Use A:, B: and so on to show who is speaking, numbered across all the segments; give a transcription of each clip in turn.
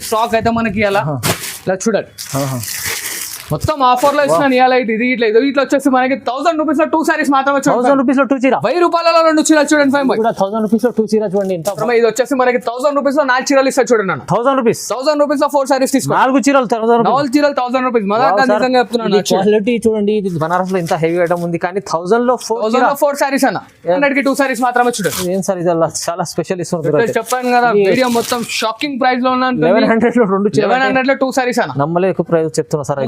A: Stock అయితే మనకి ఇలా చూడండి మొత్తం ఆఫర్ లో ఇస్తున్నాను ఇవాళ ఇది ఇట్లా వచ్చేసి మనకి 1000 రూపీస్ లో 2 సారీస్ మాత్రమే.
B: 1000 రూపీస్ లో 2 చీర,
A: 1000 రూపాయలలో 2 చీరలు చూడండి.
B: 1000 రూపీస్ లో 2 చీర చూడండి.
A: ఇది వచ్చేసి మనకి 1000 రూపీస్ లో 4 చీరలు ఇస్తారు చూడండి.
B: 1000 రూపీస్
A: లో 4 సారీస్ తీసుకోండి.
B: 4 చీరలు
A: 4 చీరలు 1000 రూపీస్. నిజంగా చెప్తున్నాను,
B: క్వాలిటీ చూడండి. ఇది బనారస్ లో ఇంత హెవీ ఐటమ్ ఉంది, కానీ 1000 లో 4
A: సారీస్ అన్న. 100 కి 2 సారీస్ మాత్రమే చూడండి.
B: ఏం సార్ ఇది చాలా స్పెషల్ ఇస్తున్నారు.
A: చెప్పాను కదా వీడియో మొత్తం షాకింగ్ ప్రైస్ లో ఉన్నాను.
B: 1100 లో 2 చీరలు,
A: 1100 లో 2 సారీస్ అన్న.
B: నమ్మలేక ప్రైస్ చెప్తున్నా సార్.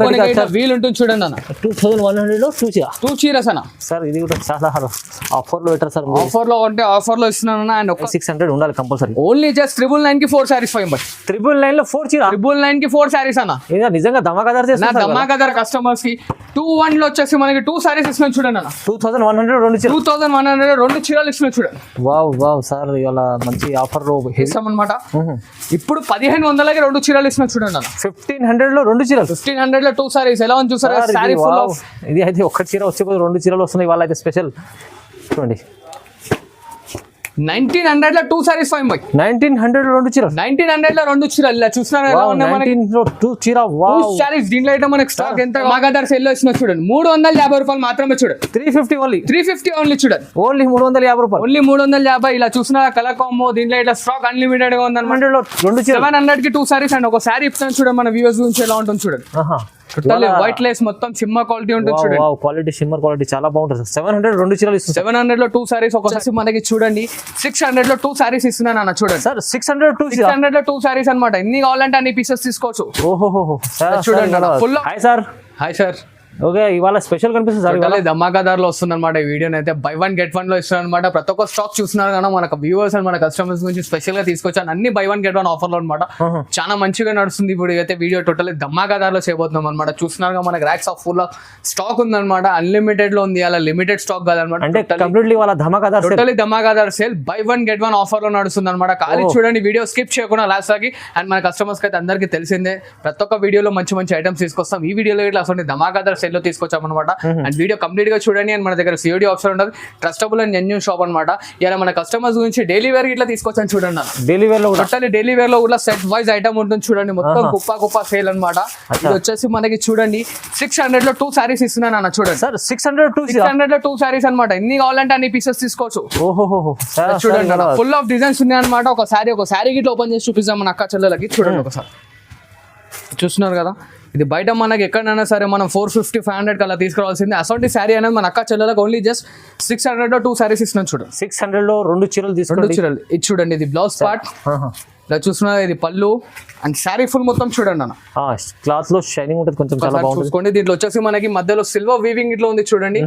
A: వీలు ఉంటుంది చూడండి అన్న.
B: 2100 లో 2
A: చీరస్ అన్న.
B: సార్ ఇది కూడా చాలా ఆఫర్ లో పెట్టారు సార్.
A: ఆఫర్ లో అంటే ఆఫర్ లో ఇస్తున్నాను. అండ్
B: 600 ఉండాలి కంపల్సరీ.
A: ఓన్లీ జస్ట్ 999 కి 4 సారీస్.
B: 999 లో 4 చీర,
A: 999 కి 4 సారీస్ అన్న.
B: ఇది నిజంగా ధమాకాదార్ చేస్తున్నారు.
A: ధమాకాదార్ కస్టమర్స్ కి 21 లో వచ్చేసి మనకి 2 సారీస్ ఇస్తున్నాను చూడండి అన్న.
B: 2100 2 చీర,
A: 2100 2 చీరలు ఇస్తున్నాను చూడండి.
B: వావ్ సార్ ఇవాళ మంచి ఆఫర్ లో
A: ఇస్తాం అనమాట. ఇప్పుడు 1500 కి 2 చీరలు ఇస్తున్నాను చూడండి అన్న.
B: 1500 లో 2 చీరలు,
A: 1500 లో 2 సారీస్. ఎలా ఉంది చూసారా? Sorry full of.
B: ఇది అయితే ఒక్క చీర వచ్చే 2 చీరలు వస్తున్నాయి ఇవాళ అయితే స్పెషల్ చూడండి.
A: 1900 లో 2 సారీస్.
B: 1900 లో 2 చీరలు,
A: 1900 లో 2 చీరలు. ఇలా చూస్తున్నారా ఎలా ఉన్నాయి మనకి?
B: 1900 లో 2 చీర. వావ్
A: సారీస్. దీంట్లో అయితే మనకి స్టాక్ ఎంత మాగాదార్ సేల్ లో ఇస్తున్నా చూడండి. 350 రూపాయలు మాత్రమే చూడండి.
B: 350 ఓన్లీ,
A: 350 ఓన్లీ చూడండి.
B: ఓన్లీ 350 రూపాయలు,
A: ఓన్లీ 350. ఇలా చూసిన కలర్ కాంబో. దీంట్లో ఇట్లా స్టాక్ అన్లిమిటెడ్ గా ఉంది.
B: 100 లో 2 చీర,
A: 700 కి 2 సారీస్ అండ్ ఒక సారీ ఇస్తాను చూడండి. మన వ్యూవర్స్ గురించి ఎలా ఉంటుంది చూడండి. వైట్ లేస్ మొత్తం సిమ్మర్ క్వాలిటీ ఉంటుంది చూడండి.
B: క్వాలిటీ సిమ్మర్ క్వాలిటీ చాలా బాగుంటుంది. 700 2 చీరలు ఇస్తుంది.
A: 700 లో 2 సారీస్. ఒకసారి మనకి చూడండి 600 లో 2 సారీస్ ఇస్తున్నాను అన్న చూడండి.
B: సార్ 600
A: లో 2 సారీస్ అనమాట. ఎన్ని కావాలంటే అన్ని పీసెస్ తీసుకోవచ్చు.
B: ఓహో
A: చూడండి.
B: Hi sir.
A: Hi sir.
B: Okay ఇవాళ స్పెషల్ కనిపిస్తుంది సార్.
A: ధమాకాదార్ లో వస్తుంది అనమాట. ఈ వీడియో అయితే బై 1 get 1 లో ఇస్తున్నారు అనమాట. ప్రతి ఒక్క స్టాక్ చూస్తున్నారు కదా మన వ్యూవర్స్ అండ్ మన కస్టమర్స్ గురించి స్పెషల్ గా తీసుకొచ్చాను. అన్ని బై 1 get 1 ఆఫర్ లో అనమాట. చాలా మంచిగా నడుస్తుంది ఇప్పుడు అయితే వీడియో. టోటల్ ధమాకాదార్ లో చేయబోతున్నాం అనమాట. చూస్తున్నారు మనకి ర్యాక్స్ ఆఫ్ ఫుల్ స్టాక్ ఉంది అనమాట. అన్లిమిటెడ్ లో ఉంది. అలా లిమిటెడ్ స్టాక్ కాదనమాట.
B: అంటే కంప్లీట్లీ వాళ్ళ ధమాకాదార్
A: టోటలీ ధమాకాదార్ సేల్ బై 1 get 1 ఆఫర్ లో నడుస్తుంది అనమాట. ఖాళీ చూడండి వీడియో స్కిప్ చేయకుండా లాస్ట్ దాకి. అండ్ మన కస్టమర్స్ అయితే అందరికీ తెలిసిందే ప్రతి ఒక్క వీడియోలో మంచి మంచి ఐటమ్స్ తీసుకొస్తాం. ఈ వీడియోలో ఇట్లా అసలు ధమాకాదార్ సేల్ లో తీసుకొచ్చాం అనమాట. అండ్ వీడియో కంప్లీట్ గా చూడండి. అండ్ మన దగ్గర సిఓడి ఆప్షన్ ఉంటుంది. ట్రస్టబుల్ అండ్ జెన్యూన్ షాప్ అనమాట. ఇలా మన కస్టమర్స్ గురించి డైలీ వేర్ ఇట్లా తీసుకొచ్చాను చూడండి.
B: డైలీ వేర్ లో
A: డైలీ వేర్ లో కూడా సెట్ వైజ్ ఐటమ్ ఉంటుంది చూడండి. మొత్తం కుప్ప సేల్ అనమాట. ఇది వచ్చేసి మనకి చూడండి 600 లో 2 సారీస్ ఇస్తున్నాను అన్న చూడండి.
B: సార్ 600
A: లో 2 సారీస్ అనమాట. ఎన్ని కావాలంటే అన్ని పీసెస్ తీసుకోవచ్చు.
B: ఓహో
A: చూడండి ఫుల్ ఆఫ్ డిజైన్స్ ఉన్నాయి అనమాట. ఒక సారీ గిట్లా ఓపెన్ చేసి చూపిస్తాం మన అక్క చెల్లెలకి. చూడండి ఒకసారి. చూస్తున్నారు కదా ఇది బయట మనకి ఎక్కడైనా సరే మనం 450 500 అలా తీసుకురావాల్సింది. అసొంటి శారీ అనేది మన అక్క చెల్లెలకు ఓన్లీ జస్ట్ 600 లో 2 సారీస్ ఇస్తున్నాం చూడండి.
B: 600 లో 2 చీరలు తీసుకోండి.
A: 2 చీరలు ఇది చూడండి. ఇది బ్లౌజ్ పార్ట్. ఇలా చూస్తున్నారు. ఇది పళ్ళు అండ్ శారీ ఫుల్ మొత్తం చూడండి అన్న.
B: క్లాత్ లో షైనింగ్ ఉంటుంది కొంచెం చాలా బాగుంటుంది.
A: చూసుకోండి. దీంట్లో వచ్చేసి మనకి మధ్యలో సిల్వర్ వీవింగ్ ఇట్లా ఉంది చూడండి.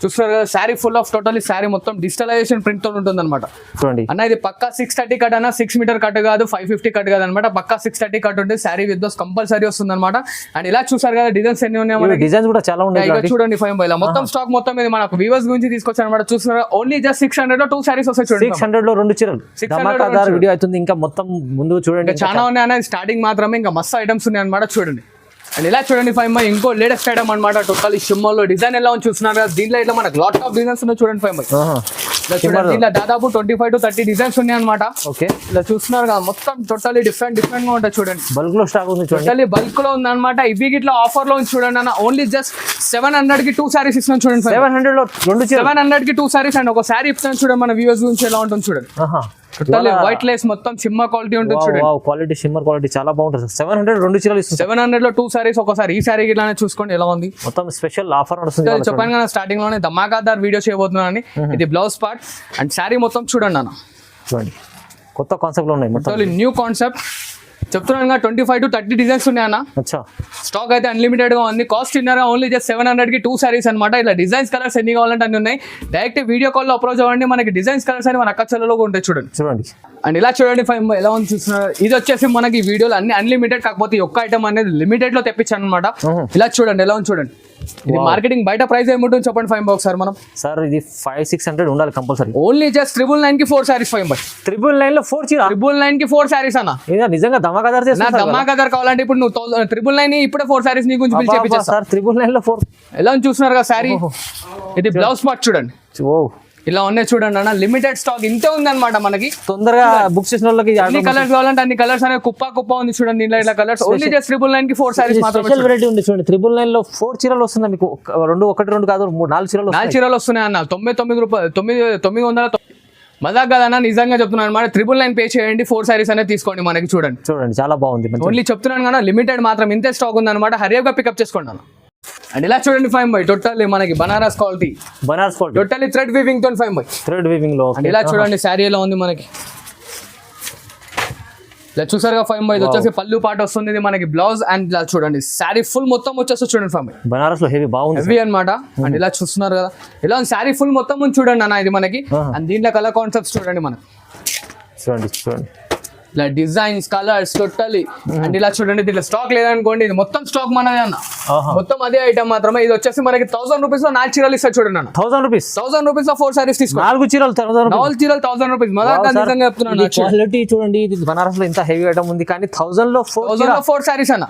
A: చూస్తున్నారు కదా sari full of totally sari మొత్తం డిజిటలైజేషన్ ప్రింట్ తో ఉంటుంది అనమాట.
B: చూడండి
A: అన్న ఇది పక్కా 630 కట్ అన్న. 6 మీటర్ కట్ కాదు, 550 కట్ కాదు అనమాట. పక్కా 630 కట్ ఉంటుంది. శారీ విత్ బ్లౌజ్ కంపల్సరీ వస్తుంది అనమాట. అండ్ ఇలా చూసారు కదా డిజైన్స్ ఎన్ని ఉన్నాయి.
B: డిజైన్స్ కూడా చాలా ఉన్నాయి
A: చూడండి. 5 ఇలా మొత్తం స్టాక్ మొత్తం ఇది మనకు వ్యూవర్స్ గురించి తీసుకొచ్చారు అనమాట. చూస్తున్నారు ఓన్లీ జస్ట్ 600 లో 2 సారీస్ వస్తాయి చూడండి.
B: 600 లో 2 చీరలు. ధమాకాదార్ వీడియో అవుతుంది. ఇంకా మొత్తం ముందు చూడండి
A: చాలా ఉన్నాయి అన్న. స్టార్టింగ్ మాత్రమే ఇంకా మస్తు ఐటమ్స్ ఉన్నాయి అనమాట. చూడండి. అండ్ ఇలా చూడండి 5 ఇంకో లేటెస్ట్ ఐటమ్ అనమాట. టోటల్ షిమ్మర్ లో డిజైన్ ఎలా ఉంది చూస్తున్నారు కదా. దీంట్లో ఇట్లా మనకు లాట్ ఆఫ్ డిజైన్స్ ఉన్నాయి చూడండి. 5 ఇలా దాదాపు 25 to 30 డిజైన్స్ ఉన్నాయి అనమాట.
B: ఓకే
A: ఇలా చూస్తున్నారు కదా మొత్తం టోటల్లీ డిఫరెంట్ గా ఉంటాయి చూడండి.
B: బల్క్ లో స్టాక్ ఉంది చూడండి.
A: టోటల్లీ బల్క్ లో ఉంది అనమాట. ఇవి ఇట్లా ఆఫర్ లో ఉంది చూడండి అన్న. ఓన్లీ జస్ట్ 700 కి 2 సారీస్ ఇస్తున్నాం చూడండి.
B: 700 లో 2 చీరలు,
A: 700 కి 2 సారీస్ అండ్ ఒక సారీ ఇస్తున్నాం చూడండి. మన వ్యూవర్స్ గురించి ఎలా ఉంటుంది చూడండి. వైట్ లేస్ మొత్తం సిమ్మర్ క్వాలిటీ ఉంటుంది చూడండి.
B: క్వాలిటీ సిమ్మర్ క్వాలిటీ చాలా బాగుంటుంది. 700 2 చీరలు ఇస్తుంది.
A: 700 లో 2 సారీస్. ఒకసారి ఈ సారీ ఇట్లానే చూసుకోండి ఎలా ఉంది.
B: మొత్తం స్పెషల్ ఆఫర్ నడుస్తుంది.
A: చెప్పాను కదా స్టార్టింగ్ లోనే ధమాకాదార్ వీడియో చేయబోతున్నాను. ఇది బ్లౌజ్ పార్ట్ అండ్ సారీ మొత్తం చూడండి అన్న.
B: చూడండి కొత్త కాన్సెప్ట్ లో ఉన్నాయి మొత్తం.
A: న్యూ కాన్సెప్ట్ చెప్తున్నాను. 25 to 30 డిజైన్స్ ఉన్నాయన్న. స్టాక్ అయితే అన్లిమిటెడ్ గా ఉంది. కాస్ట్ ఇన్నర్ ఓన్లీ జస్ట్ 700 కి 2 సారీస్ అనమాట. ఇలా డిజైన్స్ కలర్స్ ఎన్ని కావాలంటే అన్ని ఉన్నాయి. డైరెక్ట్ వీడియో కాల్ లో అప్రోచ్ అవ్వండి. మనకి డిజైన్స్ కలర్స్ అని మన అక్క చెల్లెలో ఉంటాయి చూడండి. అండ్ ఇలా చూడండి 5 ఎలా ఉంది చూస్తున్నారు. ఇది వచ్చేసి మనకి వీడియోలో అన్ని అన్లిమిటెడ్, కాకపోతే ఒక్క ఐటమ్ అనేది లిమిటెడ్ లో తెప్పించాను అనమాట. ఇలా చూడండి ఎలా ఉంది చూడండి. ఇది మార్కెటింగ్ బయట ప్రైస్ ఏముంటుంది చెప్పండి 5 ఒకసారి మనం.
B: సార్ ఇది 500-600 ఉండాలి కంపల్సరీ.
A: ఓన్లీ జస్ట్ 999 కి 4 సారీస్.
B: 999 లో 4 చీర,
A: 999 కి 4 సారీస్ అన్న.
B: నిజంగా ధమాకాదార్ చేస్తున్నా.
A: ధమాకాదార్ కావాలంటే ఇప్పుడు నువ్వు 999 ఇప్పుడే 4 సారీస్ నీ గురించి పిలిచేపిస్తా.
B: 999 లో 4
A: ఎలా చూస్తున్నారు కదా సారీ. ఇది బ్లౌజ్ పార్ట్ చూడండి. ఇలా ఉన్నాయి చూడండి అన్న, లిమిటెడ్ స్టాక్ ఇంతే ఉందన్నమాట మనకి.
B: తొందరగా బుక్ చేసిన వాళ్ళకి
A: అన్ని కలర్స్ కావాలంటే అన్ని కలర్స్ అనేది కుప్ప ఉంది చూడండి. ఇలా కలర్స్ ఓన్లీ జస్ట్ 999 కి 4 సారీస్ మాత్రమే.
B: స్పెషల్ వెరైటీ ఉంది చూడండి, 999 లో 4 చీరలు వస్తుంది మీకు. ఒకటి రెండు కాదు, 4 చీరలు
A: 4 చీరలు వస్తున్నాయి అన్న. 99 రూపాయలు 900 మజాక్ కదన్నా, నిజంగా చెప్తున్నాను అనమాట. 999 పే చేయండి, 4 సారీస్ అనేది తీసుకోండి. మనకి చూడండి
B: చాలా బాగుంది.
A: ఓన్లీ చెప్తున్నాను కదా, లిమిటెడ్ మాత్రం ఇంతే స్టాక్ ఉంది అనమాట. హరియర్గా పికప్ చేసుకోండి అన్న. అండ్ ఇలా చూడండి 5 టోటల్లీ మనకి Banaras quality totally thread weaving తో 5
B: థ్రెడ్ వీవింగ్ లో.
A: అండ్ ఇలా చూడండి శారీ ఎలా ఉంది మనకి. ఇలా చూసారుగా 5 ఇది వచ్చేసి పళ్ళు పాట వస్తుంది. ఇది మనకి బ్లౌజ్. అండ్ ఇలా చూడండి శారీ ఫుల్ మొత్తం వచ్చేసి చూడండి 5
B: బనారస్ లో హెవీ బాగుంది,
A: హెవీ అనమాట. అండ్ ఇలా చూస్తున్నారు కదా, ఇలా శారీ ఫుల్ మొత్తం చూడండి అన్న. ఇది మనకి అండ్ దీంట్లో కలర్ కాన్సెప్ట్స్ చూడండి మనకి.
B: చూడండి
A: ఇలా డిజైన్స్ కలర్స్ టోటల్లీ. అండ్ ఇలా చూడండి, దీంట్లో స్టాక్ లేదనుకోండి, ఇది మొత్తం స్టాక్ మనదే అన్న. మొత్తం అదే ఐటమ్ మాత్రమే. ఇది వచ్చేసి మనకి 1000 రూపీస్ లో 4 చీరలు ఇస్తారు చూడండి అన్న. 1000 రూపీస్ లో 4 సారీస్ తీసుకో.
B: 4 చీరలు
A: 1000 రూపీస్. నిజంగా చెప్తున్నాను.
B: క్వాలిటీ చూడండి, ఇది బనారస్ లో ఇంత హెవీ ఐటమ్ ఉంది కానీ 1000 లో 4
A: సారీస్ అన్న.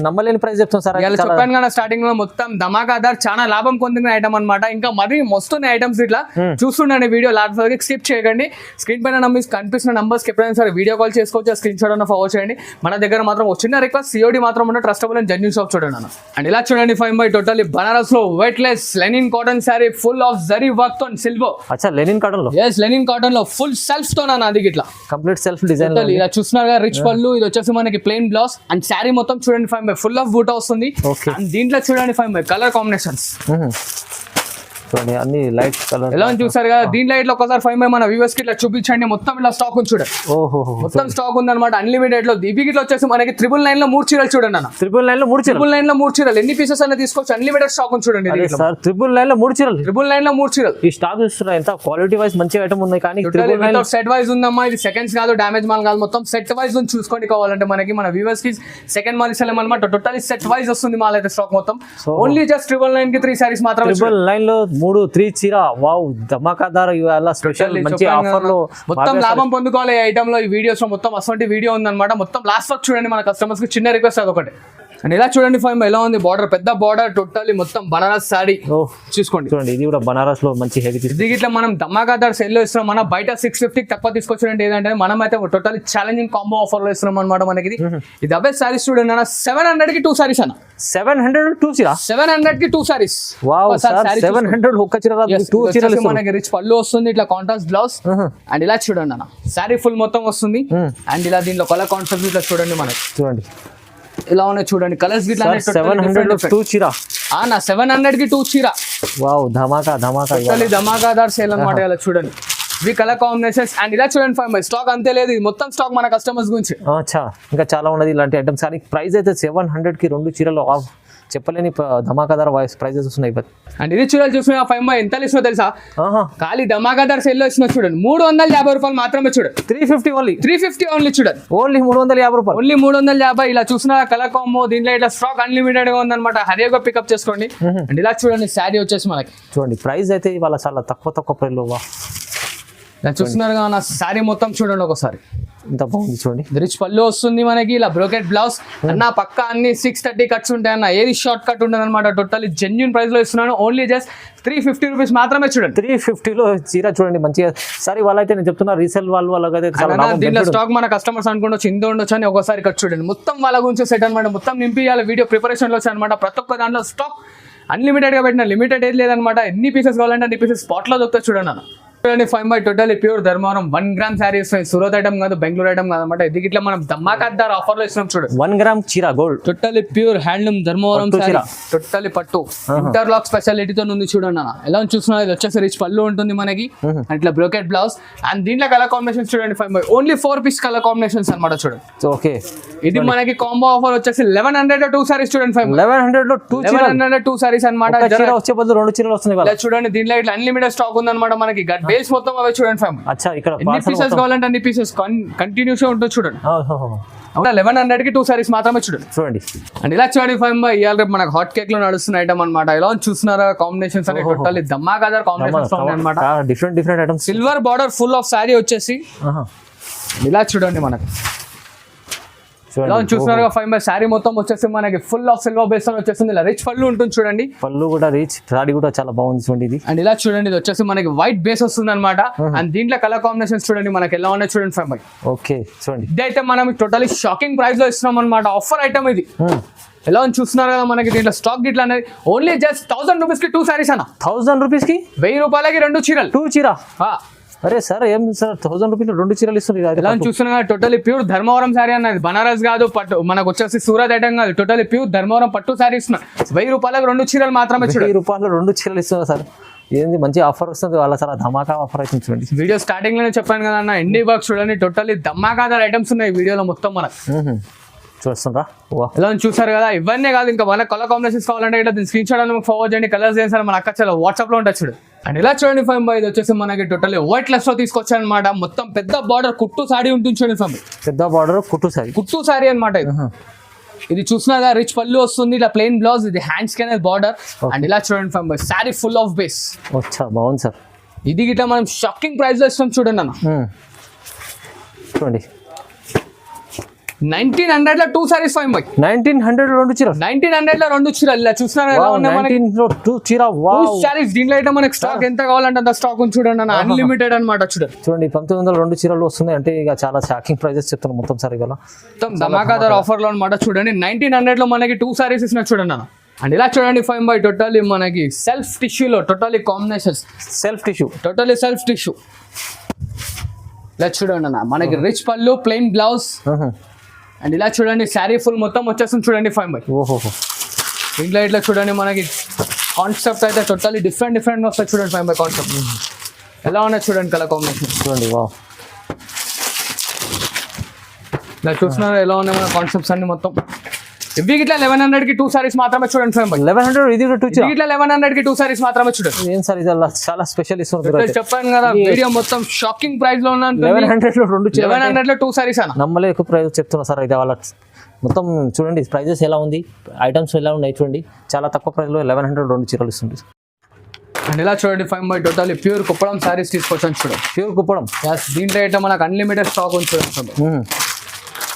B: నమ్మలేని ప్రైస్ చెప్తాం సార్.
A: ఇలా చెప్పాను కదా స్టార్టింగ్ లో, మొత్తం ధమాకాదార్ చాలా లాభం పొందిన ఐటమ్ అనమాట. ఇంకా మరీ మస్తున్నాయి ఐటమ్స్. ఇట్లా చూస్తుండండి వీడియో లాస్ట్ వరకు స్కిప్ చేయకండి. స్క్రీన్ పైన కనిపిస్తున్న నంబర్స్ కి ఎప్పుడైనా సరే వీడియో కాల్ చేసుకోవచ్చు, స్క్రీన్ షాట్ అన్న ఫార్వర్డ్ చేయండి. మన దగ్గర మాత్రం చిన్న రిక్వెస్ట్, సిఓడి మాత్రం ఉన్న ట్రస్టబుల్ అండ్ జెన్యూన్ షాప్ చూడండి అన్న. అండ్ ఇలా చూడండి 5 టోటల్లీ బనారస్ లో weightless linen cotton sari full of zari work తో సిల్వర్.
B: అచ్చా, లెనిన్ కాటన్ లో.
A: yes లెనిన్ కాటన్ లో ఫుల్ సెల్ఫ్ తో అన్న. అది ఇట్లా
B: కంప్లీట్ సెల్ఫ్ డిజైన్.
A: ఇలా చూస్తున్నారు కదా, రిచ్ పళ్ళు. ఇది వచ్చేసి మనకి ప్లెయిన్ బ్లౌజ్. అండ్ శారీ మొత్తం చూడండి 5 ఫుల్ ఆఫ్ బూటా వస్తుంది. అండ్ దీంట్లో చూడండి 5 కలర్ కాంబినేషన్స్
B: చూడండి, అన్ని లైట్ కలర్
A: ఎలా చూసారు కదా. దీని లైట్ లో ఒకసారి 5 మన వ్యూవర్స్ కి ఇట్లా చూపించండి. మొత్తం ఇలా స్టాక్ ఉంది చూడండి. మొత్తం స్టాక్ ఉంది అనమాట, అన్లిమిటెడ్ లో. ఇవి గిట్ల వచ్చేసి మనకి 999 లో 3 చీరలు చూడండి అన్న.
B: 999 లో 3 చీరలు.
A: ఎన్ని పీసెస్ అనేది తీసుకోవచ్చు, అన్లిమిటెడ్ స్టాక్ ఉంది చూడండి.
B: 999 లో 3 చీరలు.
A: 999 లో 3 చీరలు.
B: ఈ స్టాక్ చూస్తున్నా ఎంత క్వాలిటీ వైస్ మంచి ఐటమ్ ఉన్నాయి కానీ
A: సెట్ వైజ్ ఉందమ్మా. ఇది సెకండ్స్ కాదు, డ్యామేజ్ మాల్ కాదు, మొత్తం సెట్ వైజ్ ఉంది. చూసుకోండి కావాలంటే మనకి మన వ్యూవర్స్ కి సెకండ్ మాల్ ఇస్తాం అనమాట. టోటల్లీ సెట్ వైజ్ వస్తుంది మాల్ అయితే స్టాక్ మొత్తం. ఓన్లీ జస్ట్ 999 కి 3 సారీస్ మాత్రమే.
B: 999 లో 3 చీర. వావ్, ధమాకాదార్. ఇవాళ స్పెషల్ మంచి ఆఫర్ లో
A: మొత్తం లాభం పొందుకోవాలి ఈ ఐటమ్ లో. ఈ వీడియోస్ లో మొత్తం అసలు వీడియో ఉందన్నమాట. మొత్తం లాస్ట్ వరకు చూడండి. మన కస్టమర్స్ కి చిన్న రిక్వెస్ట్ అదొకటి. అండ్ ఇలా చూడండి 5 ఎలా ఉంది బార్డర్, పెద్ద బార్డర్ టోటల్లీ మొత్తం బనారస్ సారీ చూసుకోండి.
B: చూడండి, ఇది కూడా బనారస్ లో మంచి హెవీ.
A: ఇది ఇట్లా మనం ధమాకాదార్ సేల్ లో ఇస్తున్నాం. మన బయట 650 తక్కువ తీసుకొచ్చారంటే ఏదంటే మనం అయితే టోటల్లీ ఛాలెంజింగ్ కాంబో ఆఫర్ లో ఇస్తున్నాం అనమాట. మనకి ఇది అవే సారీస్ చూడండి అన్న. 700 కి 2 సారీస్ అన్న.
B: 700 2 చీర.
A: 700 కి 2 సారీస్.
B: వావ్ సార్, 700 ఒక్క చీర 2 చీరలు.
A: మనకి రిచ్ పళ్ళు వస్తుంది, ఇట్లా కాంట్రాస్ట్ బ్లౌజ్. అండ్ ఇలా చూడండి అన్న, సారీ ఫుల్ మొత్తం వస్తుంది. అండ్ ఇలా దీంట్లో కలర్ కాన్సెప్ట్ ఇట్లా చూడండి మనకి.
B: చూడండి
A: ఇలా ఉన్నాయి చూడండి కలర్స్ గిట్లా.
B: 700 2 చీర.
A: 700 కి 2 చీర.
B: వావ్,
A: ధమాకాదార్ సేల్ అన్నమాట. ఇలా చూడండి ఇవి కలర్ కాంబినేషన్స్. అండ్ ఇలా చూడండి 5 స్టాక్ అంతే లేదు, ఇది మొత్తం స్టాక్ మన కస్టమర్స్ గురించి.
B: ఇంకా చాలా ఉన్నది ఇలాంటి ఐటమ్స్. కానీ ప్రైస్ అయితే 700 కి 2 చీరలు. చెప్పలేని ధమాకాదార్ ప్రైజెస్ వస్తున్నాయి.
A: అండ్ ఇది చీరలు చూసిన 5 ఎంత ఇస్తున్నా తెలుసా? ఖాళీ ధమాకాదార్ సేల్ లో ఇస్తున్నా చూడండి. 350 రూపాయలు మాత్రమే చూడండి.
B: 350 ఓన్లీ.
A: 350 ఓన్లీ చూడండి.
B: ఓన్లీ 350 రూపాయలు.
A: ఓన్లీ 350. ఇలా చూసిన కలర్ కాంబో. దీంట్లో ఇట్లా స్టాక్ అన్లిమిటెడ్ గా ఉందన్నమాట. హరియాగా పికప్ చేసుకోండి. అండ్ ఇలా చూడండి శారీ వచ్చేసి మనకి.
B: చూడండి ప్రైస్ అయితే ఇవాళ చాలా తక్కువ ప్రైస్ లో.
A: చూస్తున్నారు కదా నా శారీ మొత్తం చూడండి ఒకసారి.
B: ఇంత బాగుంది చూడండి.
A: రిచ్ పళ్ళు వస్తుంది మనకి. ఇలా బ్రోకెట్ బ్లౌజ్ అన్న. పక్క అన్ని 630 కట్స్ ఉంటాయి అన్న. ఏది షార్ట్ కట్ ఉండదు అనమాట. టోటల్లీ జెన్యూన్ ప్రైస్ లో ఇస్తున్నాను. ఓన్లీ జస్ట్ 350 రూపీస్ మాత్రమే చూడండి.
B: 350 లో చీర చూడండి మంచిగా. సరే వాళ్ళైతే నేను చెప్తున్నా రీసేల్ వాళ్ళకైతే
A: దీంట్లో స్టాక్ మన కస్టమర్స్ అనుకోవచ్చు, ఇందో ఉండొచ్చు అని ఒకసారి కట్ చూడండి. మొత్తం వాళ్ళ గురించి సెట్ అనమాట. మొత్తం నింపి వీడియో ప్రిపరేషన్ లో వచ్చాయి అనమాట. ప్రతి ఒక్క దాంట్లో స్టాక్ అన్లిమిటెడ్ గా పెట్టిన, లిమిటెడ్ ఏది లేదనమాట. ఎన్ని పీసెస్ కావాలంటే అన్ని పీసెస్ స్పాట్ లో దొరుకుతాయి చూడండి అన్న. 5 totally pure Dharmavaram 1 gram sari ఇస్తున్నాయి. సూరత్ ఐటమ్ కాదు, బెంగళూరు ఐటమ్ కాదు అనమాట. ఇది ఇట్లా మనం ధమాకాదార్ ఆఫర్ లో ఇస్తున్నాం చూడండి.
B: 1 గ్రామ్ చీర gold.
A: Totally pure handloom Dharmavaram sari. Totally పట్టు ఇంటర్లాక్ స్పెషాలిటీతో ఉంది చూడండి అన్న. ఎలా చూస్తున్నా ఇది వచ్చేసి రిచ్ పళ్ళు ఉంటుంది మనకి. అట్లా బ్రోకెట్ బ్లౌజ్. అండ్ దీంట్లో కలర్ కాంబినేషన్స్ చూడండి 5 ఓన్లీ 4 పీస్ కలర్ కాంబినేషన్స్ అనమాట చూడండి.
B: ఓకే,
A: ఇది మనకి కాంబో ఆఫర్ వచ్చేసి 1100 లో 2 సారీస్ చూడండి.
B: 1100 లో 2
A: సారీస్ అనమాట.
B: వచ్చే బదులు 2 చీరలు వస్తున్నాయి
A: చూడండి. దీంట్లో ఇట్లా అన్లిమిటెడ్ స్టాక్ ఉందన్నమాట మనకి. బేస్ మొత్తం అవే చూడండి.
B: ఇక్కడ
A: ఎన్ని పీసెస్ కావాలంటే అన్ని పీసెస్ కంటిన్యూస్ ఉంటుంది చూడండి. 1100 కి 2 సారీస్ మాత్రమే చూడండి. అండ్ ఇలా చూడండి 5 ఇవాళ రేపు మనకు హాట్ కేక్ లో నడుస్తున్న ఐటమ్ అనమాట. ఇలా చూస్తున్నారా కాంబినేషన్స్ అనేవి టోటల్లీ ధమాకాదార్ కాంబినేషన్స్ అనమాట.
B: Different items.
A: Silver border full of sorry వచ్చేసి ఇలా చూడండి మనకు. ఇలా చూస్తున్నారు ఫైవ్ బై శారీ మొత్తం వచ్చేసి మనకి ఫుల్ ఆఫ్ సిల్వర్ బేస్ అని వచ్చేసింది. ఇలా రిచ్ పళ్ళు ఉంటుంది చూడండి,
B: పళ్ళు కూడా రిచ్, సారీ కూడా చాలా బాగుంది చూడండి ఇది.
A: అండ్ ఇలా చూడండి ఇది వచ్చేసి మనకి వైట్ బేస్ వస్తుంది అనమాట. అండ్ దీంట్లో కలర్ కాంబినేషన్స్ చూడండి మనకి ఎలా ఉన్నాయి చూడండి ఫైవ్ బై.
B: ఓకే చూడండి,
A: ఇదైతే మనం టోటలీ షాకింగ్ ప్రైస్ లో ఇస్తున్నాం అనమాట, ఆఫర్ ఐటమ్ ఇది. ఎలా అని చూస్తున్నారు కదా మనకి దీంట్లో స్టాక్ గిట్లా అనేది ఓన్లీ జస్ట్ 1000 రూపీస్ కి 2 సారీస్ అన్న.
B: 1000 రూపీస్ కి
A: 1000 రూపాయలకి 2 చీరలు.
B: 2 చీర? అరే సార్ ఏం సార్ 1000 రూపీస్ 2 చీరలు ఇస్తున్నారు?
A: ఎలా చూస్తున్నా టోటలీ ప్యూర్ ధర్మవరం శారీ అన్నది, బనారస్ కాదు, పట్టు మనకు వచ్చేసి సూరత్ ఐటమ్ కాదు, టోటలీ ప్యూర్ ధర్మవరం పట్టు శారీ ఇస్తున్నారు. 1000 రూపాయలకు 2 చీరలు మాత్రమే.
B: 1000 రూపాయలు 2 చీరలు ఇస్తున్నారు సార్, ఏంది మంచి ఆఫర్ వస్తుంది వాళ్ళ సార్, ధమాకా ఆఫర్ అవుతుంది చూడండి.
A: వీడియో స్టార్టింగ్ లోనే చెప్పాను కదా అన్న, ఎన్ని వర్క్ చూడండి టోటలీ ధమాకాదార్ ఐటమ్స్ ఉన్నాయి వీడియోలో మొత్తం మనకు
B: చూస్తుండ్రా.
A: ఎలా చూసారు కదా, ఇవన్నీ కాదు ఇంకా మన కలర్ కాంబినేషన్స్ కావాలంటే ఇట్లా దీన్ని స్క్రీన్ షాట్ అని ఫార్వర్డ్ చేయండి, కలర్స్ చేయండి సార్ మన అక్క చాలా వాట్సాప్ లో ఉంటుంది చూడు. అండ్ ఇలా చూడండి ఫైవ్ బై, ఇది వచ్చేసి మనకి టోటల్లీ వైట్ లెస్ లో తీసుకొచ్చాను అనమాట. మొత్తం పెద్ద బార్డర్ కుట్టు సారీ ఉంటుంది చూడండి ఫైవ్,
B: పెద్ద బార్డర్ కుట్టు సారీ
A: అనమాట ఇది. ఇది చూసినా రిచ్ పళ్ళు వస్తుంది, ఇలా ప్లెయిన్ బ్లౌజ్, ఇది హ్యాండ్స్ కి అనేది బార్డర్. అండ్ ఇలా చూడండి five by, sorry full of base.
B: బాగుంది సార్,
A: ఇది గిట్లా మనం షాకింగ్ ప్రైస్ లో ఇస్తాం చూడండి అన్న.
B: చూడండి
A: 1900 లో 2 సారీస్ ఫైవ్ బై.
B: 1900 2 చీరలు.
A: 1900 లో 2 చీరలు. ఇలా చూస్తున్నారు ఎలా ఉన్నాయి మనకి
B: 2 చీర. వావ్,
A: సారీస్. దీంట్లో అయితే మనకి స్టాక్ ఎంత కావాలంటే అంత స్టాక్ ఉంది చూడండి అన్న, అన్లిమిటెడ్ అనమాట. చూడండి
B: 1900 2 చీరలు వస్తున్నాయి అంటే ఇక చాలా షాకింగ్ ప్రైజెస్ చెప్తున్నాను మొత్తం సారీ గల
A: మొత్తం ధమాకాదార్ ఆఫర్ లో అనమాట. చూడండి 1900 లో మనకి 2 సారీస్ ఇస్తున్నారు చూడండి అన్న. అండ్ ఇలా చూడండి ఫైవ్ బై, టోటల్లీ మనకి సెల్ఫ్ టిష్యూలో totally combinations, totally self tissue. ఇలా చూడండి అన్న మనకి రిచ్ పళ్ళు, ప్లెయిన్ బ్లౌజ్. అండ్ ఇలా చూడండి శారీ ఫుల్ మొత్తం వచ్చేస్తుంది చూడండి ఫైవ్ బై. దీంట్లో ఇట్లా చూడండి మనకి కాన్సెప్ట్ అయితే టోటల్లీ డిఫరెంట్ వస్తాయి చూడండి ఫైవ్ బై కాన్సెప్ట్. ఎలా ఉన్నాయి చూడండి కలర్ కాంబినేషన్
B: చూడండి.
A: ఇలా చూస్తున్నారు ఎలా ఉన్నాయి మన కాన్సెప్ట్స్ అన్ని మొత్తం. ఇవి ఇట్లా 1100 కి 2 సారీస్ మాత్రమే చూడండి ఫైవ్ బై.
B: 1100 ఇది 2 చీర.
A: ఇట్లా 1100 కి 2 సారీస్ మాత్రమే చూడండి.
B: ఏం సార్ ఇది చాలా స్పెషల్ ఇస్తున్నారు.
A: చెప్పాను కదా వీడియో మొత్తం షాకింగ్ ప్రైస్ లో ఉన్నాను.
B: 1100 లో 2 చీర,
A: 1100 లో 2 సారీస్ అన్న.
B: నమ్మలే ఎక్కువ ప్రైస్ చెప్తున్నా సార్. ఇది వాళ్ళ మొత్తం చూడండి ప్రైజెస్ ఎలా ఉంది, ఐటమ్స్ ఎలా ఉన్నాయి చూడండి. చాలా తక్కువ ప్రైస్ లో 1100 2 చీరలు ఇస్తుంది.
A: అండ్ ఇలా చూడండి five by, totally pure Kuppadam saris తీసుకొచ్చాను చూడండి.
B: ప్యూర్ కుప్పడం.
A: దీంట్లో అయితే మనకు అన్లిమిటెడ్ స్టాక్ ఉంది చూడండి.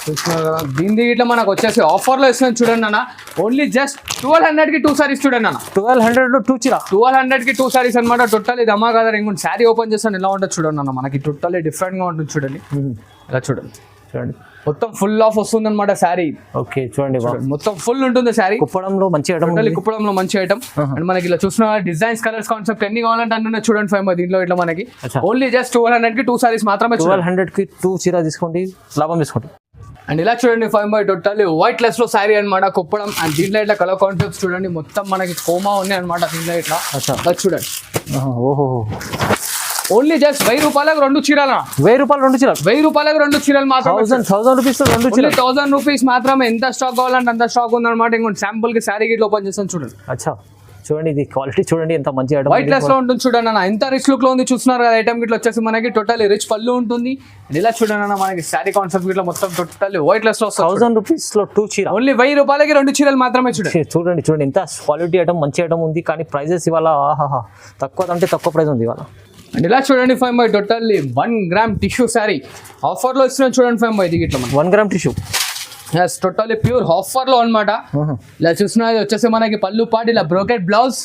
A: చూస్తున్నారు కదా, దీని ఇట్లా మనకు వచ్చేసి ఆఫర్ లో ఇస్తున్నాను చూడండి అన్న. ఓన్లీ జస్ట్ 1200 కి 2 సారీస్ చూడండి అన్న.
B: 1200 లో 2 చీర.
A: 1200 కి 2 సారీస్ అనమాట. టోటల్లీ ధమాకాదార్. ఇంకొంచెం శారీ ఓపెన్ చేస్తాను ఎలా ఉంటుంది చూడండి అన్న. మనకి టోటల్లీ డిఫరెంట్ గా ఉంటుంది చూడండి. ఇలా చూడండి మొత్తం ఫుల్ ఆఫ్ వస్తుంది అనమాట శారీ.
B: ఓకే చూడండి
A: మొత్తం ఫుల్ ఉంటుంది శారీ.
B: కుప్పడంలో మంచి ఐటమ్,
A: కుప్పడంలో మంచి ఐటమ్. అండ్ మనకి ఇలా చూసిన డిజైన్స్, కలర్స్, కాన్సెప్ట్ ఎన్ని కావాలంటే అన్నీ చూడండి ఫైవ్ బై. దీంట్లో ఇట్లా మనకి ఓన్లీ జస్ట్ 1200 కి 2 సారీస్ మాత్రమే.
B: 1200 కి 2 చీర తీసుకోండి, లాభం తీసుకోండి.
A: అండ్ ఇలా చూడండి five by, totally white less లో శారీ అనమాట కుప్పడం. అండ్ దీంట్లో ఇట్లా కలర్ కాన్సెప్ట్స్ చూడండి మొత్తం మనకి కోమా ఉన్నాయి అనమాట. దీంట్లో ఇట్లా చూడండి. ఓన్లీ జస్ట్ 1000 రూపాయలకు 2 చీరలు.
B: 1000 రూపాయలు 2 చీరలు.
A: 1000 రూపాయలకు 2 చీరలు మాత్రమే.
B: 1000 రూపీస్ 2 చీరలు.
A: 1000 రూపీస్ మాత్రమే. ఎంత స్టాక్ కావాలంటే అంత స్టాక్ ఉందన్నమాట. ఇంకొంచెం శాంపుల్ కి శారీ గిట్ ఓపెన్ చేస్తాను చూడండి.
B: అచ్చా చూడండి, ఇది క్వాలిటీ చూడండి ఎంత మంచి ఐటమ్.
A: వైట్ లెస్ లో ఉంటుంది చూడండి అన్న. ఎంత రిచ్ లుక్ లో ఉంది చూస్తున్నారు కదా. ఐటమ్ గిట్ల వచ్చేసి మనకి టోటల్లీ రిచ్ పళ్ళు ఉంటుంది. ఇలా చూడండి అన్న మనకి శారీ కాన్సెప్ట్ గిట్ల మొత్తం టోటల్లీ వైట్ లెస్ లో
B: 1000 రూపీస్ లో 2 చీర.
A: ఓన్లీ 1000 రూపాయలకి 2 చీరలు మాత్రమే.
B: చూడండి ఎంత క్వాలిటీ ఐటమ్, మంచి ఐటమ్ ఉంది. కానీ ప్రైజెస్ ఇవాళ తక్కువ అంటే తక్కువ ప్రైస్ ఉంది ఇవాళ.
A: అండ్ ఇలా చూడండి five by, totally 1 gram tissue sari offer లో ఇస్తున్నాం చూడండి ఫైవ్ బై. ఇది గిట్ల
B: 1 gram tissue.
A: Yes, totally pure offer లో అనమాట. ఇలా చూస్తున్నా వచ్చేసి మనకి పళ్ళు పాటు ఇలా బ్రోకెట్ బ్లౌజ్.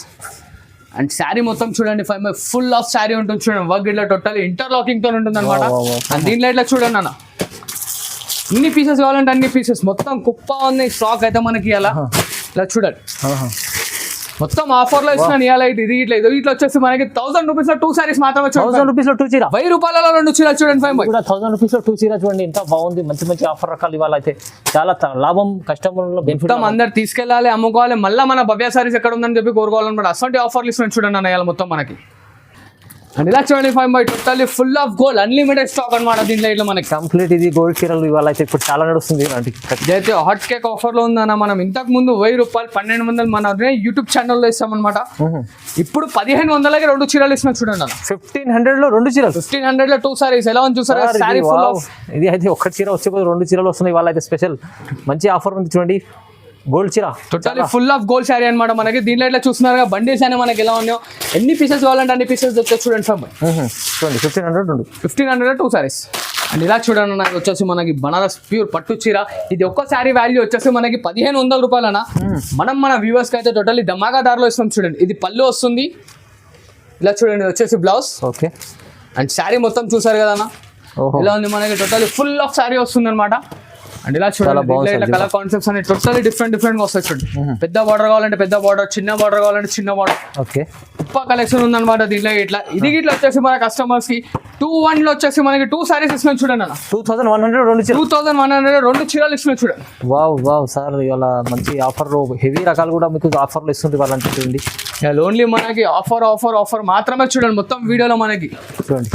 A: అండ్ శారీ మొత్తం చూడండి five by, full of sari ఉంటుంది చూడండి. వర్క్ ఇట్లా టోటల్లీ ఇంటర్లాకింగ్ తో ఉంటుంది అనమాట. అండ్ దీంట్లో ఇట్లా చూడండి అన్న, ఇన్ని పీసెస్ కావాలంటే అన్ని పీసెస్ మొత్తం కుప్ప ఉంది స్టాక్ అయితే మనకి. ఇలా చూడండి మొత్తం ఆఫర్ లో ఇస్తున్నాను ఇవాళ. ఇది ఇట్లా వచ్చేసి మనకి 1000 రూపీస్ లో 2 సారీస్ మాత్రమే.
B: 1000 రూపీస్ లో 2 చీర.
A: 1000 రూపాయలలో 2 చీరలు చూడండి ఫైవ్ బై.
B: 1000 రూపీస్ లో 2 చీర చూడండి ఎంత బాగుంది. మంచి ఆఫర్ రకాలు ఇవాళ అయితే చాలా లాభం, కస్టమర్లో బెనిఫిట్.
A: అందరు తీసుకెళ్ళాలి, అమ్ముకోవాలి, మళ్ళీ మన భవ్య సారీస్ ఎక్కడ ఉందని చెప్పి కోరుకోవాలన్నమాట. అసలు ఆఫర్లు ఇస్తున్నాను చూడండి అన్న ఇవాళ మొత్తం మనకి. అండ్ ఇలా చూడండి five by, totally full of gold, unlimited stock అనమాట. దీంట్లో ఇట్లా మనకి
B: కంప్లీట్ ఇది గోల్డ్ చీరలు ఇవాళ అయితే ఇప్పుడు చాలా నడుస్తుంది.
A: ఇదైతే హాట్ కేక్ ఆఫర్ లో ఉందన్న. మనం ఇంతకు ముందు 1000 రూపాయలు 1200 మన యూట్యూబ్ ఛానల్లో ఇస్తామన్నమాట. ఇప్పుడు 1500కి 2 చీరలు ఇస్తున్నాం చూడండి అన్న.
B: 1500 లో 2 చీరలు.
A: 1500 లో 2 సారీస్. ఎలా ఉంది చూసారా సారీ ఫుల్ ఆఫ్.
B: ఇది అయితే ఒక్క చీర వచ్చే 2 చీరలు వస్తున్నాయి ఇవాళ అయితే. స్పెషల్ మంచి ఆఫర్ ఉంది చూడండి. గోల్డ్ చీర
A: totally full of gold sari అనమాట మనకి. దీంట్లో ఇట్లా చూస్తున్నారు బండిల్స్ అని మనకి ఎలా ఉన్నాయో. ఎన్ని పీసెస్ కావాలంటే అన్ని పీసెస్ వచ్చే చూడండి ఫైవ్ బై.
B: చూడండి 1500
A: 2 సారీస్. అండ్ ఇలా చూడండి నాకు వచ్చేసి మనకి బనారస్ ప్యూర్ పట్టు చీర. ఇది ఒక్క శారీ వాల్యూ వచ్చేసి మనకి 1500 రూపాయలనా. మన వ్యూవర్స్కి అయితే టోటల్లీ ధమాకాదారులో ఇస్తాం చూడండి. ఇది పళ్ళు వస్తుంది, ఇలా చూడండి వచ్చేసి బ్లౌజ్.
B: ఓకే.
A: అండ్ శారీ మొత్తం చూసారు కదా అన్న, ఇలా ఉంది మనకి టోటల్లీ ఫుల్ ఆఫ్ శారీ వస్తుంది అనమాట. అండ్ ఇలా చూడండి ఇట్లా కలర్ కాన్సెప్ట్స్ అనేవి టోటల్లీ డిఫరెంట్ గా వస్తాయి చూడండి. పెద్ద బార్డర్ కావాలంటే పెద్ద బార్డర్, చిన్న బార్డర్ కావాలంటే చిన్న బార్డర్.
B: ఓకే.
A: ఉప్ప కలెక్షన్ ఉందన్నమాట దీంట్లో. ఇట్లా వచ్చేసి మన కస్టమర్స్ కి 2-1 లో వచ్చేసి మనకి 2 సారీస్ ఇస్తున్నాం చూడండి అన్న. 2100 2 చీరలు ఇస్తున్నాం చూడండి.
B: వావ్ సార్, ఇవాళ మంచి ఆఫర్, హెవీ రకాలు కూడా మీకు ఆఫర్లు ఇస్తుంది వాళ్ళంటే చూడండి.
A: ఓన్లీ మనకి ఆఫర్ మాత్రమే చూడండి మొత్తం వీడియోలో మనకి
B: చూడండి.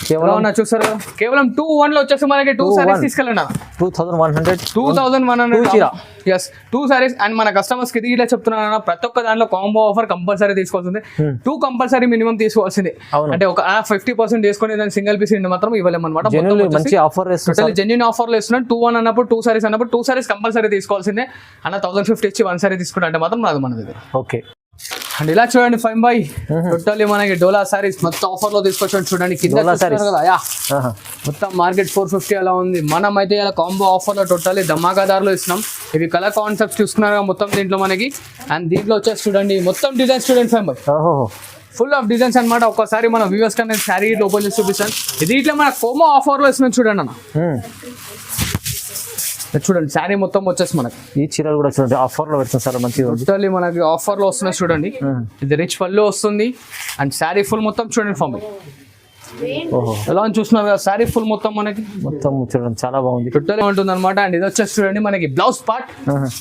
A: కేవలం చూసారు కదా, కేవలం 2-1 లో వచ్చేసి మనకి 2 సారీస్ తీసుకెళ్ళండి 2100 ఎస్ 2 సారీస్. అండ్ మన కస్టమర్స్ కి ఇది ఇట్లా చెప్తున్నాను, ప్రతి ఒక్క దాంట్లో కాంబో ఆఫర్ కంపల్సరీ తీసుకోవాల్సింది. 2 కంపల్సరీ మినిమం తీసుకోవాల్సింది. అంటే ఒక 50% తీసుకొని దాని సింగిల్ పీస్ మాత్రం ఇవ్వలేమన్నమాట.
B: మంచి ఆఫర్
A: జెన్యూన్ ఆఫర్ లో ఇస్తున్నాను. 2-1 అన్నప్పుడు 2 సారీస్ అన్నప్పుడు 2 సారీస్ కంపల్సరీ తీసుకోవాల్సిందే. అన్న 1050 ఇచ్చి 1 సారీ తీసుకుంటే అంటే మాత్రం రాదు మన దగ్గర.
B: ఓకే.
A: అండ్ ఇలా చూడండి ఫైన్ బాయ్, టోటల్లీ మనకి డోలా సారీస్ మొత్తం ఆఫర్ లో తీసుకొచ్చాను చూడండి. కింద కదా యా మొత్తం మార్కెట్ 450 అలా ఉంది. మనం అయితే ఇలా కాంబో ఆఫర్ లో టోటల్లీ ధమాకాదారులో ఇస్తున్నాం. ఇవి కలర్ కాన్సెప్ట్స్ చూస్తున్నారు మొత్తం దీంట్లో మనకి. అండ్ దీంట్లో వచ్చేసి చూడండి మొత్తం డిజైన్స్ చూడండి five by, full of designs అనమాట. ఒక్కసారి మన వ్యూవర్స్ కన్నా శారీ ఓపెన్ చేసి చూపిస్తాను. ఇది ఇట్లా మన కోమో ఆఫర్ లో ఇస్తున్నాం చూడండి అన్న. చూడండి శారీ మొత్తం వచ్చేసి మనకి
B: ఈ చీరలు కూడా చూడండి ఆఫర్ లో పెడుతుంది సార్. మంచిగా
A: టోటల్లీ మనకి ఆఫర్ లో వస్తున్నాయి చూడండి. ఇది రిచ్ పళ్ళు వస్తుంది. అండ్ శారీ ఫుల్ మొత్తం చూడండి ఫామ్ ఎలా చూస్తున్నారు కదా, శారీ ఫుల్ మొత్తం మనకి
B: మొత్తం చూడండి చాలా బాగుంది,
A: టోటల్ ఉంటుంది అనమాట. అండ్ ఇది వచ్చేసి చూడండి మనకి బ్లౌజ్ పార్ట్,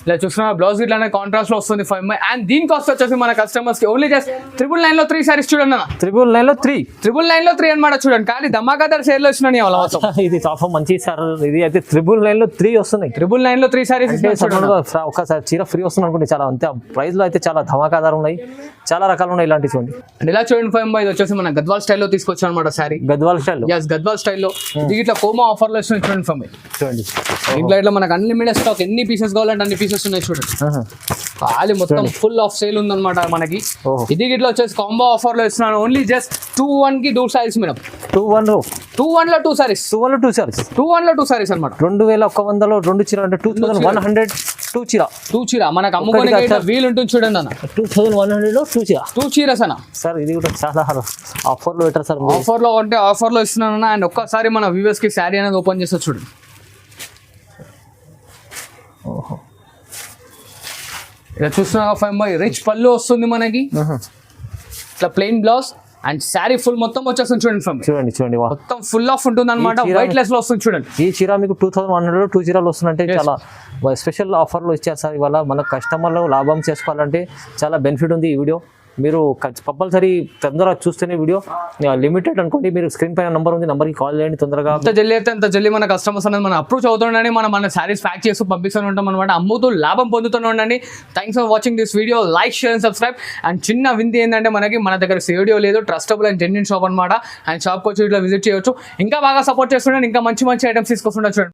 A: ఇలా చూస్తున్నా బ్లౌజ్ ఇట్లానే కాంట్రాస్ట్ లో వస్తుంది 5 అండ్ దీని కాస్ట్ వచ్చేసి మన కస్టమర్స్ కి ఓన్లీ జస్ట్ 999 లో 3 సారీస్ చూడండి అన్న. 999 లో 3 అనమాట చూడండి. కానీ ధమాకాదార్ సేల్ లో వచ్చినాయి వాళ్ళ
B: ఇది ఆఫర్ మంచి సార్. ఇది అయితే 999 లో 3 వస్తున్నాయి.
A: 999 లో 3 సారీస్
B: ఒకసారి చీర ఫ్రీ వస్తుంది అనుకోండి. చాలా అంతే ప్రైస్ లో అయితే చాలా ధమాకాదారు ఉన్నాయి, చాలా రకాలు ఉన్నాయి ఇలాంటి చూడండి.
A: అండ్ ఇలా చూడండి 5 ఇది వచ్చేసి మన గద్వాల్ స్టైల్లో తీసుకొచ్చాను అనమాట. సారీ
B: గద్వాల్ స్టైల్,
A: గద్వాల్ స్టైల్లో ఇట్లా కోమో ఆఫర్ లో ఇస్తున్నాయి చూడండి ఫైవ్
B: చూడండి.
A: ఇంట్లో ఇట్లా మనకు అన్లిమిటెడ్ స్టాక్, ఎన్ని పీసెస్ కావాలంటే అన్ని పీసెస్ ఉన్నాయి చూడండి. ఖాళీ మొత్తం ఫుల్ ఆఫ్ సేల్ ఉందన్నమాట మనకి. ఇది ఇట్లా వచ్చేసి కాంబో ఆఫర్ లో ఇస్తున్నాను. ఓన్లీ జస్ట్ 2-1 కి 2 సారీస్ మేడం. 2-1 లో 2 సారీస్ 2-1 లో 2 సారీస్ అనమాట.
B: 2100 లో 2 చీర అంటే 2100 2 చీర
A: మనకు అమ్ముకోవడానికి వీలు ఉంటుంది చూడండి అన్న.
B: 2100 లో 2
A: చీరస్ అన్న.
B: సార్ ఇది కూడా చాలా ఆఫర్ లో పెట్టారు సార్.
A: ఆఫర్ లో అంటే ఆఫర్ లో ఇస్తున్నాను. అండ్ ఒక్కసారి మన వ్యూవర్స్ కి శారీ అనేది ఓపెన్ చేస్తే చూడండి. ఇలా చూస్తున్నా 5 రిచ్ పళ్ళు వస్తుంది మనకి. ఇట్లా plain blouse and sari full మొత్తం వచ్చేస్తుంది చూడండి. చూడండి మొత్తం ఫుల్ ఆఫ్ ఉంటుంది అనమాట. వైట్ లెస్ లో వస్తుంది చూడండి.
B: ఈ చీర మీకు 2100 లో 2 చీరలు వస్తుందంటే చాలా స్పెషల్ ఆఫర్లు ఇచ్చారు సార్. ఇవాళ మన కస్టమర్లు లాభం చేసుకోవాలంటే చాలా బెనిఫిట్ ఉంది ఈ వీడియో. మీరు కంపల్సరీ తొందరగా చూస్తేనే వీడియో లిమిటెడ్ అనుకోండి. మీరు స్క్రీన్ పైన నంబర్ ఉంది, నంబర్కి కాల్ చేయండి తొందరగా.
A: ఎంత జల్లి అయితే అంత జల్లి మన కస్టమర్స్ అనేది మనం అప్రోచ్ అవుతుండీ మన శారీస్ ప్యాక్ చేస్తూ పంపిస్తూనే ఉంటాం అనమాట. అమ్ముతూ లాభం పొందుతూనే ఉండండి. Thanks for watching this video. Like, share and subscribe. And చిన్న వింది ఏంటంటే మన దగ్గర సేడియో లేదు, ట్రస్టబుల్ అండ్ జెన్యూన్ షాప్ అనమాట. అండ్ షాప్కి వచ్చి ఇట్లా విజిట్ చేయొచ్చు. ఇంకా బాగా సపోర్ట్ చేస్తుండండి, ఇంకా మంచి ఐటమ్స్ తీసుకొస్తుండే చూడండి.